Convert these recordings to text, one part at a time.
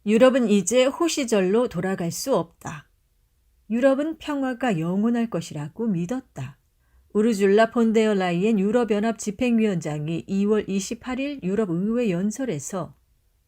유럽은 이제 호시절로 돌아갈 수 없다. 유럽은 평화가 영원할 것이라고 믿었다. 우르줄라 폰데어 라이엔 유럽연합 집행위원장이 2월 28일 유럽의회 연설에서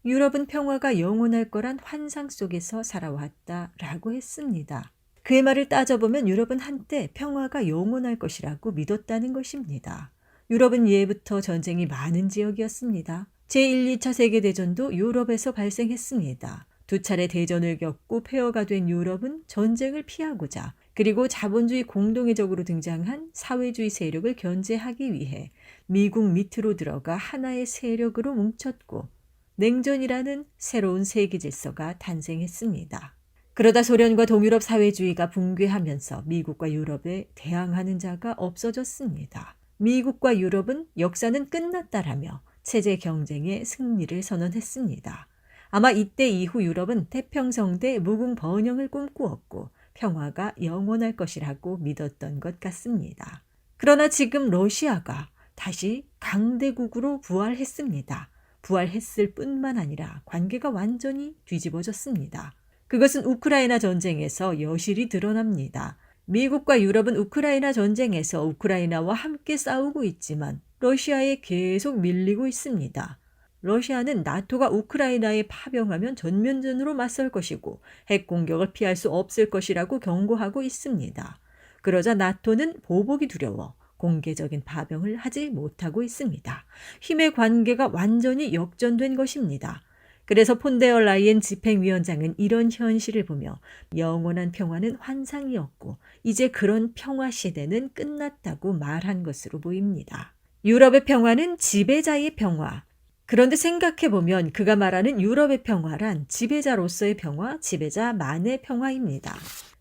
유럽은 평화가 영원할 거란 환상 속에서 살아왔다라고 했습니다. 그의 말을 따져보면 유럽은 한때 평화가 영원할 것이라고 믿었다는 것입니다. 유럽은 예부터 전쟁이 많은 지역이었습니다. 제1, 2차 세계대전도 유럽에서 발생했습니다. 두 차례 대전을 겪고 폐허가 된 유럽은 전쟁을 피하고자 그리고 자본주의 공동회적으로 등장한 사회주의 세력을 견제하기 위해 미국 밑으로 들어가 하나의 세력으로 뭉쳤고 냉전이라는 새로운 세계 질서가 탄생했습니다. 그러다 소련과 동유럽 사회주의가 붕괴하면서 미국과 유럽에 대항하는 자가 없어졌습니다. 미국과 유럽은 역사는 끝났다라며 체제 경쟁의 승리를 선언했습니다. 아마 이때 이후 유럽은 태평성대 무궁번영을 꿈꾸었고 평화가 영원할 것이라고 믿었던 것 같습니다. 그러나 지금 러시아가 다시 강대국으로 부활했습니다. 부활했을 뿐만 아니라 관계가 완전히 뒤집어졌습니다. 그것은 우크라이나 전쟁에서 여실히 드러납니다. 미국과 유럽은 우크라이나 전쟁에서 우크라이나와 함께 싸우고 있지만 러시아에 계속 밀리고 있습니다. 러시아는 나토가 우크라이나에 파병하면 전면전으로 맞설 것이고 핵 공격을 피할 수 없을 것이라고 경고하고 있습니다. 그러자 나토는 보복이 두려워 공개적인 파병을 하지 못하고 있습니다. 힘의 관계가 완전히 역전된 것입니다. 그래서 폰데어 라이엔 집행위원장은 이런 현실을 보며 영원한 평화는 환상이었고 이제 그런 평화 시대는 끝났다고 말한 것으로 보입니다. 유럽의 평화는 지배자의 평화. 그런데 생각해보면 그가 말하는 유럽의 평화란 지배자로서의 평화, 지배자만의 평화입니다.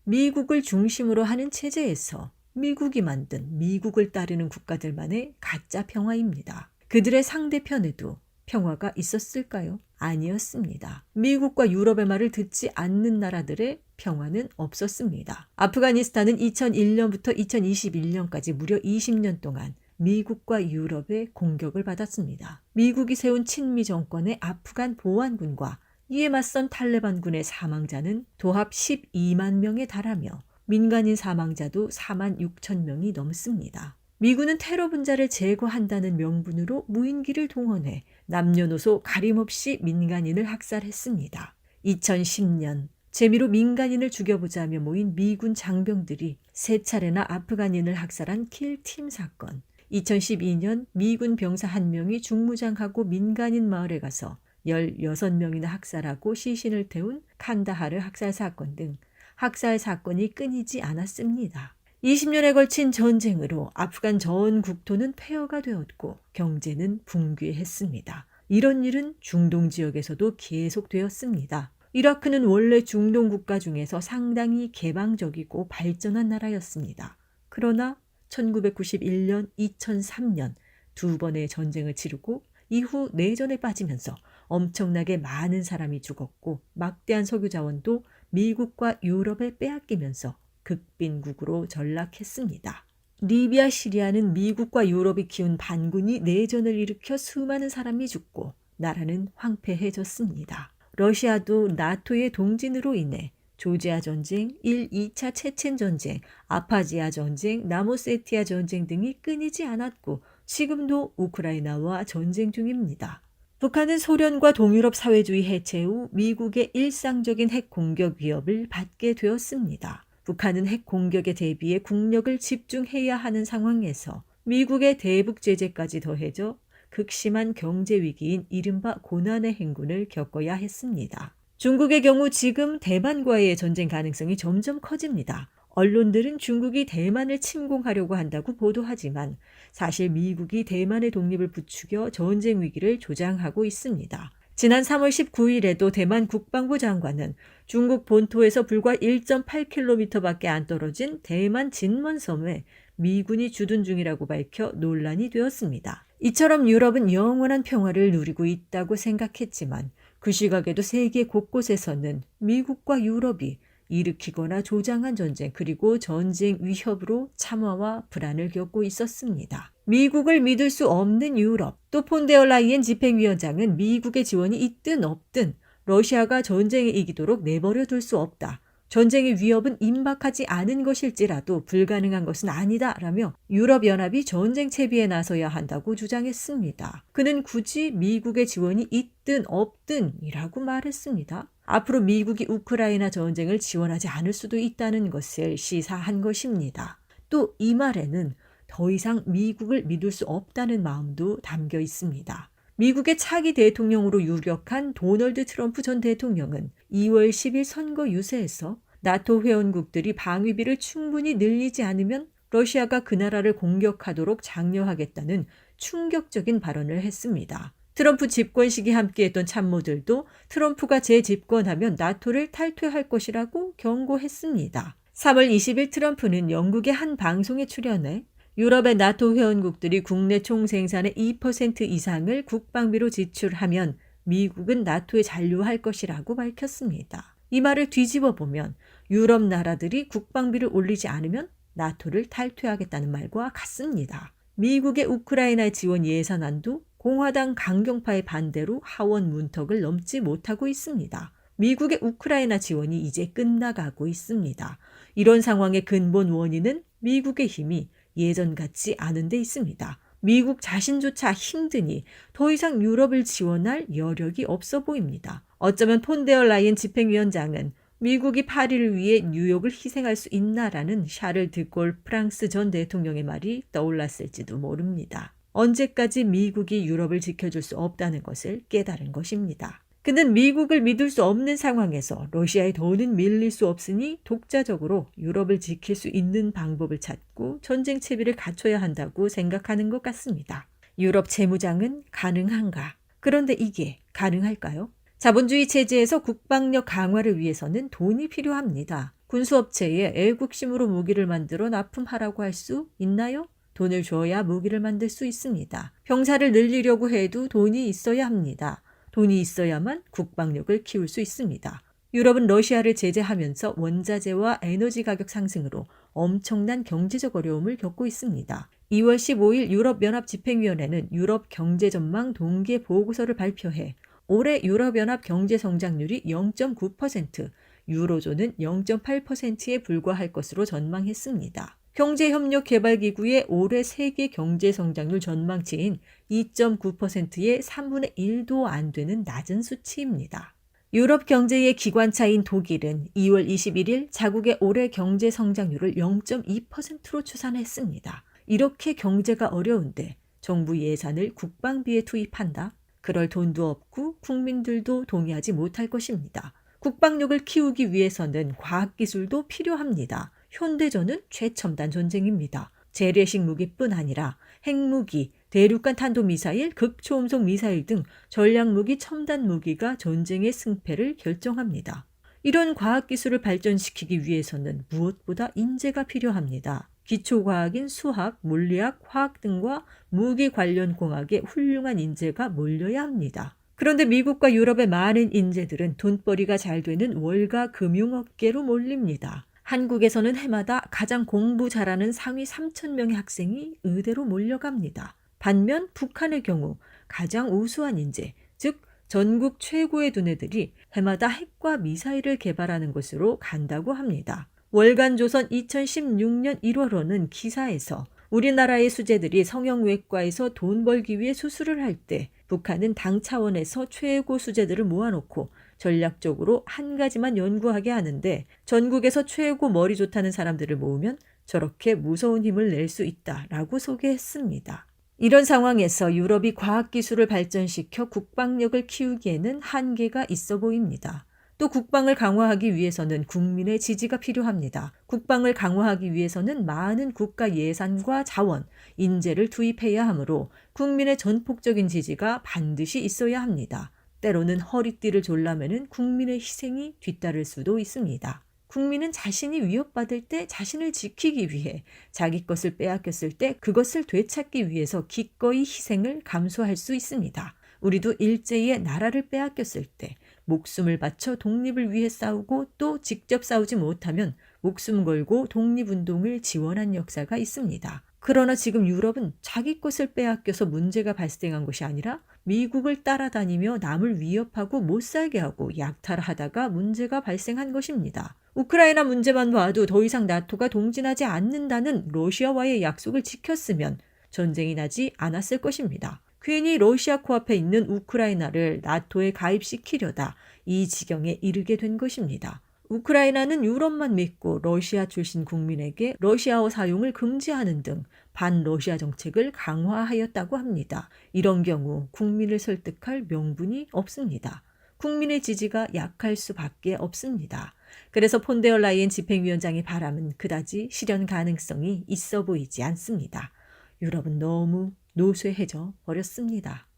미국을 중심으로 하는 체제에서 미국이 만든 미국을 따르는 국가들만의 가짜 평화입니다. 그들의 상대편에도 평화가 있었을까요? 아니었습니다. 미국과 유럽의 말을 듣지 않는 나라들의 평화는 없었습니다. 아프가니스탄은 2001년부터 2021년까지 무려 20년 동안 미국과 유럽의 공격을 받았습니다. 미국이 세운 친미 정권의 아프간 보안군과 이에 맞선 탈레반군의 사망자는 도합 12만 명에 달하며 민간인 사망자도 4만 6천 명이 넘습니다. 미군은 테러 분자를 제거한다는 명분으로 무인기를 동원해 남녀노소 가림없이 민간인을 학살했습니다. 2010년 재미로 민간인을 죽여보자며 모인 미군 장병들이 3차례나 아프간인을 학살한 킬팀 사건. 2012년 미군 병사 1명이 중무장하고 민간인 마을에 가서 16명이나 학살하고 시신을 태운 칸다하르 학살 사건 등 학살 사건이 끊이지 않았습니다. 20년에 걸친 전쟁으로 아프간 전 국토는 폐허가 되었고 경제는 붕괴했습니다. 이런 일은 중동 지역에서도 계속되었습니다. 이라크는 원래 중동 국가 중에서 상당히 개방적이고 발전한 나라였습니다. 그러나 1991년, 2003년 두 번의 전쟁을 치르고 이후 내전에 빠지면서 엄청나게 많은 사람이 죽었고 막대한 석유 자원도 미국과 유럽에 빼앗기면서 극빈국으로 전락했습니다. 리비아, 시리아는 미국과 유럽이 키운 반군이 내전을 일으켜 수많은 사람이 죽고 나라는 황폐해졌습니다. 러시아도 나토의 동진으로 인해 조지아 전쟁, 1, 2차 체첸 전쟁, 아파지아 전쟁, 나모세티아 전쟁 등이 끊이지 않았고 지금도 우크라이나와 전쟁 중입니다. 북한은 소련과 동유럽 사회주의 해체 후 미국의 일상적인 핵 공격 위협을 받게 되었습니다. 북한은 핵 공격에 대비해 국력을 집중해야 하는 상황에서 미국의 대북 제재까지 더해져 극심한 경제 위기인 이른바 고난의 행군을 겪어야 했습니다. 중국의 경우 지금 대만과의 전쟁 가능성이 점점 커집니다. 언론들은 중국이 대만을 침공하려고 한다고 보도하지만 사실 미국이 대만의 독립을 부추겨 전쟁 위기를 조장하고 있습니다. 지난 3월 19일에도 대만 국방부 장관은 중국 본토에서 불과 1.8km밖에 안 떨어진 대만 진먼섬에 미군이 주둔 중이라고 밝혀 논란이 되었습니다. 이처럼 유럽은 영원한 평화를 누리고 있다고 생각했지만 그 시각에도 세계 곳곳에서는 미국과 유럽이 일으키거나 조장한 전쟁 그리고 전쟁 위협으로 참화와 불안을 겪고 있었습니다. 미국을 믿을 수 없는 유럽, 또 폰데어 라이엔 집행위원장은 미국의 지원이 있든 없든 러시아가 전쟁에 이기도록 내버려 둘 수 없다. 전쟁의 위협은 임박하지 않은 것일지라도 불가능한 것은 아니다라며 유럽연합이 전쟁 채비에 나서야 한다고 주장했습니다. 그는 굳이 미국의 지원이 있든 없든이라고 말했습니다. 앞으로 미국이 우크라이나 전쟁을 지원하지 않을 수도 있다는 것을 시사한 것입니다. 또 이 말에는 더 이상 미국을 믿을 수 없다는 마음도 담겨 있습니다. 미국의 차기 대통령으로 유력한 도널드 트럼프 전 대통령은 2월 10일 선거 유세에서 나토 회원국들이 방위비를 충분히 늘리지 않으면 러시아가 그 나라를 공격하도록 장려하겠다는 충격적인 발언을 했습니다. 트럼프 집권 시기 함께했던 참모들도 트럼프가 재집권하면 나토를 탈퇴할 것이라고 경고했습니다. 3월 20일 트럼프는 영국의 한 방송에 출연해 유럽의 나토 회원국들이 국내 총생산의 2% 이상을 국방비로 지출하면 미국은 나토에 잔류할 것이라고 밝혔습니다. 이 말을 뒤집어 보면 유럽 나라들이 국방비를 올리지 않으면 나토를 탈퇴하겠다는 말과 같습니다. 미국의 우크라이나 지원 예산안도 공화당 강경파의 반대로 하원 문턱을 넘지 못하고 있습니다. 미국의 우크라이나 지원이 이제 끝나가고 있습니다. 이런 상황의 근본 원인은 미국의 힘이 예전 같지 않은 데 있습니다. 미국 자신조차 힘드니 더 이상 유럽을 지원할 여력이 없어 보입니다. 어쩌면 폰데어 라이엔 집행위원장은 미국이 파리를 위해 뉴욕을 희생할 수 있나라는 샤를 드골 프랑스 전 대통령의 말이 떠올랐을지도 모릅니다. 언제까지 미국이 유럽을 지켜줄 수 없다는 것을 깨달은 것입니다. 그는 미국을 믿을 수 없는 상황에서 러시아의 더는 밀릴 수 없으니 독자적으로 유럽을 지킬 수 있는 방법을 찾고 전쟁 채비를 갖춰야 한다고 생각하는 것 같습니다. 유럽 재무장은 가능한가? 그런데 이게 가능할까요? 자본주의 체제에서 국방력 강화를 위해서는 돈이 필요합니다. 군수업체에 애국심으로 무기를 만들어 납품하라고 할 수 있나요? 돈을 줘야 무기를 만들 수 있습니다. 병사를 늘리려고 해도 돈이 있어야 합니다. 돈이 있어야만 국방력을 키울 수 있습니다. 유럽은 러시아를 제재하면서 원자재와 에너지 가격 상승으로 엄청난 경제적 어려움을 겪고 있습니다. 2월 15일 유럽연합 집행위원회는 유럽 경제전망 동계 보고서를 발표해 올해 유럽연합 경제성장률이 0.9%, 유로존은 0.8%에 불과할 것으로 전망했습니다. 경제협력개발기구의 올해 세계 경제성장률 전망치인 2.9%의 3분의 1도 안 되는 낮은 수치입니다. 유럽 경제의 기관차인 독일은 2월 21일 자국의 올해 경제성장률을 0.2%로 추산했습니다. 이렇게 경제가 어려운데 정부 예산을 국방비에 투입한다? 그럴 돈도 없고 국민들도 동의하지 못할 것입니다. 국방력을 키우기 위해서는 과학기술도 필요합니다. 현대전은 최첨단 전쟁입니다. 재래식 무기뿐 아니라 핵무기, 대륙간 탄도미사일, 극초음속 미사일 등 전략무기, 첨단 무기가 전쟁의 승패를 결정합니다. 이런 과학기술을 발전시키기 위해서는 무엇보다 인재가 필요합니다. 기초과학인 수학, 물리학, 화학 등과 무기 관련 공학에 훌륭한 인재가 몰려야 합니다. 그런데 미국과 유럽의 많은 인재들은 돈벌이가 잘 되는 월가 금융업계로 몰립니다. 한국에서는 해마다 가장 공부 잘하는 상위 3,000명의 학생이 의대로 몰려갑니다. 반면 북한의 경우 가장 우수한 인재, 즉 전국 최고의 두뇌들이 해마다 핵과 미사일을 개발하는 곳으로 간다고 합니다. 월간조선 2016년 1월호는 기사에서 우리나라의 수재들이 성형외과에서 돈 벌기 위해 수술을 할 때 북한은 당 차원에서 최고 수재들을 모아놓고 전략적으로 한 가지만 연구하게 하는데 전국에서 최고 머리 좋다는 사람들을 모으면 저렇게 무서운 힘을 낼 수 있다라고 소개했습니다. 이런 상황에서 유럽이 과학기술을 발전시켜 국방력을 키우기에는 한계가 있어 보입니다. 또 국방을 강화하기 위해서는 국민의 지지가 필요합니다. 국방을 강화하기 위해서는 많은 국가 예산과 자원, 인재를 투입해야 하므로 국민의 전폭적인 지지가 반드시 있어야 합니다. 때로는 허리띠를 졸라매는 국민의 희생이 뒤따를 수도 있습니다. 국민은 자신이 위협받을 때 자신을 지키기 위해 자기 것을 빼앗겼을 때 그것을 되찾기 위해서 기꺼이 희생을 감수할 수 있습니다. 우리도 일제히에 나라를 빼앗겼을 때 목숨을 바쳐 독립을 위해 싸우고 또 직접 싸우지 못하면 목숨 걸고 독립운동을 지원한 역사가 있습니다. 그러나 지금 유럽은 자기 것을 빼앗겨서 문제가 발생한 것이 아니라 미국을 따라다니며 남을 위협하고 못살게 하고 약탈하다가 문제가 발생한 것입니다. 우크라이나 문제만 봐도 더 이상 나토가 동진하지 않는다는 러시아와의 약속을 지켰으면 전쟁이 나지 않았을 것입니다. 괜히 러시아 코앞에 있는 우크라이나를 나토에 가입시키려다 이 지경에 이르게 된 것입니다. 우크라이나는 유럽만 믿고 러시아 출신 국민에게 러시아어 사용을 금지하는 등 반러시아 정책을 강화하였다고 합니다. 이런 경우 국민을 설득할 명분이 없습니다. 국민의 지지가 약할 수밖에 없습니다. 그래서 폰데어라이엔 집행위원장의 바람은 그다지 실현 가능성이 있어 보이지 않습니다. 유럽은 너무 노쇠해져 버렸습니다.